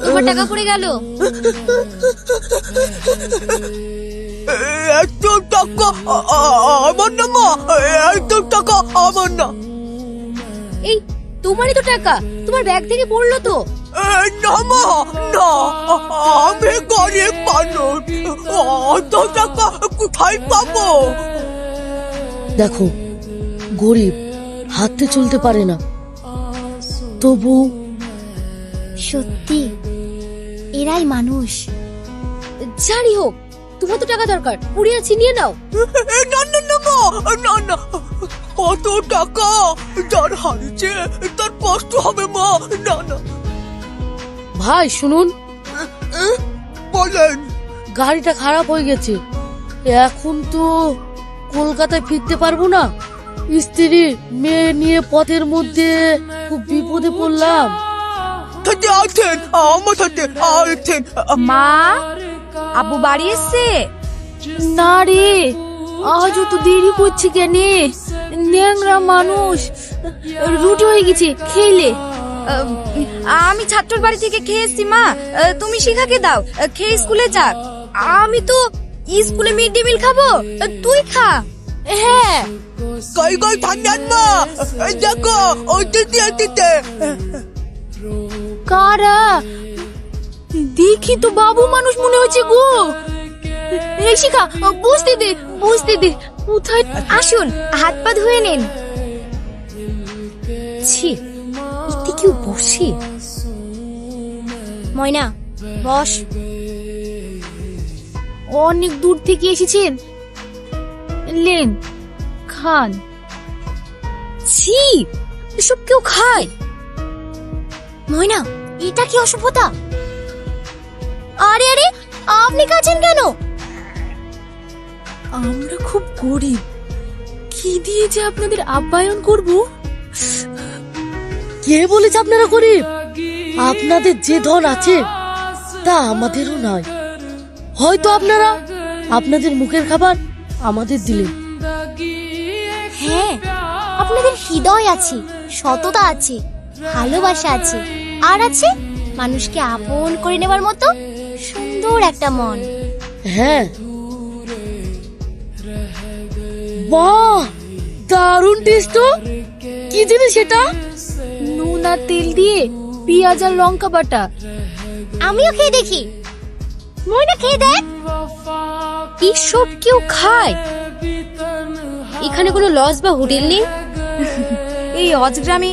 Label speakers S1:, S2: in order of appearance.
S1: তোমার টাকা পড়ে গেল।
S2: এত টাকা আমার না মা, এত টাকা আমার না।
S1: এই তোমারই তো টাকা, তোমার ব্যাগ থেকে পড়লো তো।
S2: না মা, না, আমি গরিব মানুষ, অত টাকা কোথায় পাবো?
S3: দেখো, গরিব, হাতে চলতে পারে না, তবু
S1: সত্যি এরাই মানুষ। যাই হোক, তোমার তো টাকা দরকার, পুড়িয়ে ছিনিয়ে নাও।
S2: না না না মা, না না, কত টাকা, যার হারিয়েছে তার কষ্ট হবে মা, না না।
S3: ভাই শুনুন,
S2: বলেন।
S3: গাড়িটা খারাপ হয়ে গেছে, এখন তো কলকাতায় ফিরতে পারবো না। স্ত্রী মেয়ে নিয়ে পথের মধ্যে খুব বিপদে পড়লাম।
S2: সাথে আছেন, আমার সাথে আছেন।
S1: মা, আব্বু বাড়ি এসছে?
S3: না রে, আজও তো দেরি করছে কেন? ন্যাংরা মানুষ, রুটি হয়ে গেছে, খেলে।
S1: আমি ছাত্রর বাড়ি থেকে খেয়ে এসছি মা, তুমি শিখাকে দাও, খেয়ে স্কুলে যাক। আমি তো স্কুলে মিড ডে মিল খাবো, তুই খা। হ্যাঁ।
S2: কই কই থাকেন মা, দেখো ওই দিতে দিতে।
S3: কারা? দেখি তো বাবু মানুষ মনে হচ্ছে গো। এই শিখা, বুঝতে দে, বুঝতে দে, কোথায়?
S1: আসুন, হাত পা ধুয়ে নিন। ছি, এতে কেউ বসে? ময়না, বস।
S3: অনেক দূর থেকে এসেছেন, লেন খান।
S1: ছি, এসব কেউ খায়? ময়না, এটা কি অসভ্যতা? আরে আরে, আপনি খাচ্ছেন কেন?
S3: আমরা খুব গরিব, কি দিয়ে যে আপনাদের আপ্যায়ন করব? কে বলেছে আপনারা গরিব? আপনাদের যে ধন আছে তা আমাদেরও নয়। হয়তো আপনারা আপনাদের মুখের খাবার আমাদের দিলেন।
S1: হ্যাঁ, আপনাদের হৃদয় আছে, সততা আছে, ভালোবাসা আছে, আর আছে মানুষকে আপন করে নেবার মতো সুন্দর একটা মন।
S3: হ্যাঁ, বাহ, দারুণ টেস্ট তো। কি জিনিস সেটা? নুন আর তেল দিয়ে পেঁয়াজ আর লঙ্কা বাটা।
S1: আমিও খেয়ে দেখি। ময়না, খেয়ে দেখ। এসব কেউ খায়? এখানে কোনো লজ বা হোটেল নেই? এই অজগ্রামে